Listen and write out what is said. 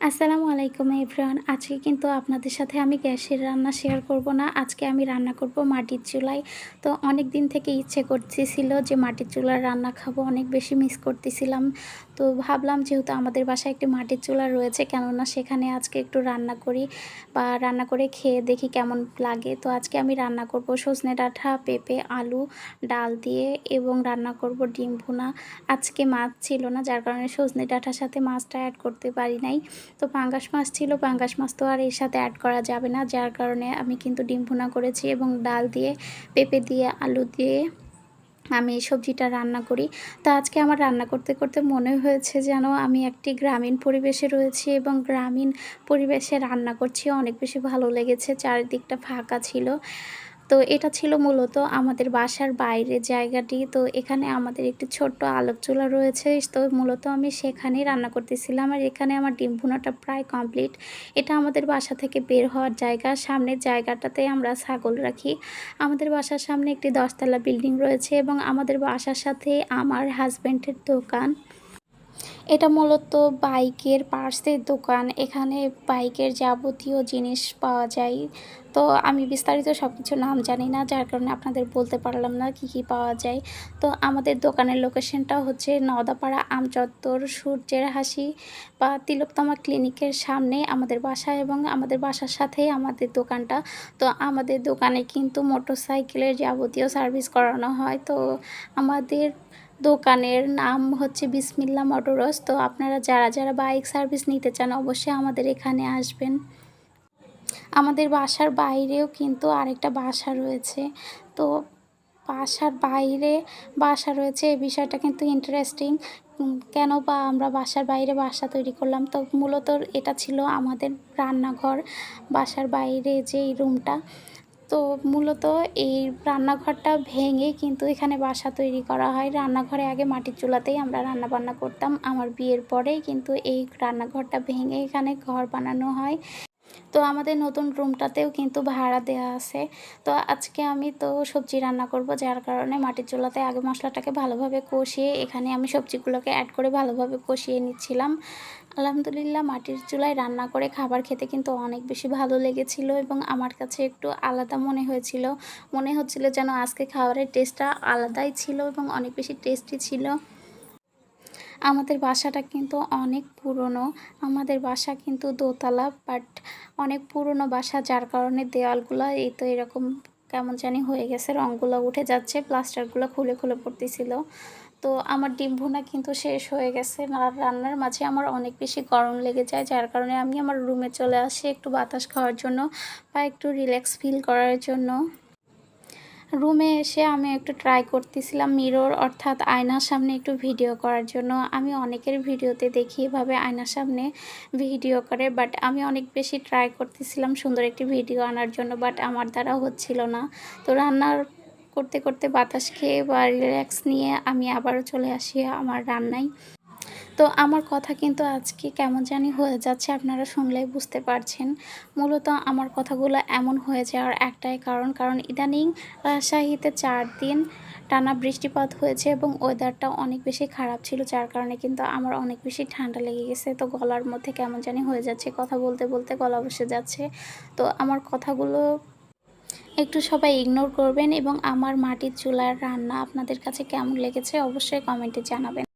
আসসালামু আলাইকুম এভরিওয়ান। আজকে কিন্তু আপনাদের সাথে আমি গ্যাসের রান্না শেয়ার করব না। আজকে আমি রান্না করব মাটির চুলায়। তো অনেক দিন থেকে ইচ্ছে করতেছিল যে মাটির চুলার রান্না খাবো, অনেক বেশি মিস করতেছিলাম। তো ভাবলাম যেহেতু আমাদের বাসায় একটি মাটির চুলা রয়েছে, কেননা সেখানে আজকে একটু রান্না করি বা রান্না করে খেয়ে দেখি কেমন লাগে। তো আজকে আমি রান্না করব সজনে ডাঁটা, পেঁপে, আলু, ডাল দিয়ে এবং রান্না করব ডিম ভুনা। আজকে মাছ ছিল না, যার কারণে সজনে ডাঁটার সাথে মাছটা অ্যাড করতে পারি নাই। তো পাঙ্গাস মাছ ছিল, পাঙ্গাস মাছ তো আর এর সাথে অ্যাড করা যাবে না, যার কারণে আমি কিন্তু ডিম ভুনা করেছি এবং ডাল দিয়ে, পেঁপে দিয়ে, আলু দিয়ে আমি এই সবজিটা রান্না করি। তো আজকে আমার রান্না করতে করতে মনে হয়েছে যেন আমি একটি গ্রামীণ পরিবেশে রয়েছি এবং গ্রামীণ পরিবেশে রান্না করছি। অনেক বেশি ভালো লেগেছে, চারিদিকটা ফাঁকা ছিল। তো এটা ছিল মূলত আমাদের বাসার বাইরের জায়গাটি। তো এখানে আমাদের একটি ছোট্ট আলোক চুলা রয়েছে। তো মূলত আমি সেখানেই রান্না করতেছিলাম। আর এখানে আমার ডিম ভুনাটা প্রায় কমপ্লিট। এটা আমাদের বাসা থেকে বের হওয়ার জায়গা। সামনের জায়গাটাতে আমরা ছাগল রাখি। আমাদের বাসার সামনে একটি ১০ তলা বিল্ডিং রয়েছে এবং আমাদের বাসার সাথে আমার হাজব্যান্ডের দোকান। এটা মূলত বাইকের পার্টসের দোকান। এখানে বাইকের যাবতীয় জিনিস পাওয়া যায়। তো আমি বিস্তারিত সব কিছুর নাম জানি না, যার কারণে আপনাদের বলতে পারলাম না কি কি পাওয়া যায়। তো আমাদের দোকানের লোকেশনটা হচ্ছে নওদাপাড়া আমচত্বর সূর্যের হাসি বা তিলোত্তমা ক্লিনিকের সামনে আমাদের বাসা এবং আমাদের বাসার সাথেই আমাদের দোকানটা। তো আমাদের দোকানে কিন্তু মোটরসাইকেলের যাবতীয় সার্ভিস করানো হয়। তো আমাদের দোকানের নাম হচ্ছে বিসমিল্লাহ মোটরস। তো আপনারা যারা যারা বাইক সার্ভিস নিতে চান অবশ্যই আমাদের এখানে আসবেন। আমাদের বাসার বাইরেও কিন্তু আরেকটা বাসা রয়েছে। তো বাসার বাইরে বাসা রয়েছে, এই বিষয়টা কিন্তু ইন্টারেস্টিং। কেন বা আমরা বাসার বাইরে বাসা তৈরি করলাম? তো মূলত এটা ছিল আমাদের রান্নাঘর, বাসার বাইরে যেই রুমটা। তো মূলত এই রান্নাঘরটা ভেঙে কিন্তু এখানে বাসা তৈরি করা হয়। রান্নাঘরে আগে মাটির চুলাতেই আমরা রান্নাবান্না করতাম। আমার বিয়ের পরেই কিন্তু এই রান্নাঘরটা ভেঙে এখানে ঘর বানানো হয়। তো আমাদের নতুন রুমটাতেও কিন্তু ভাড়া দেওয়া আছে। তো আজকে আমি তো সবজি রান্না করব, যার কারণে মাটির চুলাতে আগে মশলাটাকে ভালোভাবে কষিয়ে এখানে আমি সবজিগুলোকে অ্যাড করে ভালোভাবে কষিয়ে নিচ্ছিলাম। আলহামদুলিল্লাহ, মাটির চুলায় রান্না করে খাবার খেতে কিন্তু অনেক বেশি ভালো লেগেছিল এবং আমার কাছে একটু আলাদা মনে হয়েছিল। মনে হচ্ছিল যেন আজকে খাবারের টেস্টটা আলাদাই ছিল এবং অনেক বেশি টেস্টি ছিল। আমাদের বাসাটা কিন্তু অনেক পুরনো। আমাদের বাসা কিন্তু দোতলা, বাট অনেক পুরনো বাসা, যার কারণে দেওয়ালগুলো এই তো এরকম কেমন জানি হয়ে গেছে, রঙগুলো উঠে যাচ্ছে, প্লাস্টারগুলো খুলে খুলে পড়তেছিল। তো আমার ডিম ভুনা কিন্তু শেষ হয়ে গেছে। আর রান্নার মাঝে আমার অনেক বেশি গরম লেগে যায়, যার কারণে আমি আমার রুমে চলে আসি একটু বাতাস খাওয়ার জন্য বা একটু রিল্যাক্স ফিল করার জন্য। রুমে এসে আমি একটু ট্রাই করতেছিলাম মিরর অর্থাৎ আয়নার সামনে একটু ভিডিও করার জন্য। আমি অনেকের ভিডিওতে দেখি এভাবে আয়নার সামনে ভিডিও করে, বাট আমি অনেক বেশি ট্রাই করতেছিলাম সুন্দর একটি ভিডিও আনার জন্য, বাট আমার দ্বারা হচ্ছিল না। তো রান্নার করতে করতে বাতাস খেয়ে বা রিল্যাক্স নিয়ে আমি আবারও চলে আসি আমার রান্নায়। তো আমার কথা কিন্তু আজকে কেমন জানি হয়ে যাচ্ছে, আপনারা শুনলেই বুঝতে পারছেন। মূলত আমার কথাগুলো এমন হয়ে যাওয়ার একটাই কারণ ইদানিং রাজশাহীতে ৪ দিন টানা বৃষ্টিপাত হয়েছে এবং ওয়েদারটা অনেক বেশি খারাপ ছিল, যার কারণে কিন্তু আমার অনেক বেশি ঠান্ডা লেগে গেছে। তো গলার মধ্যে কেমন জানি হয়ে যাচ্ছে, কথা বলতে বলতে গলা বসে যাচ্ছে। তো আমার কথাগুলো একটু সবাই ইগনোর করবেন এবং আমার মাটির চুলার রান্না আপনাদের কাছে কেমন লেগেছে অবশ্যই কমেন্টে জানাবেন।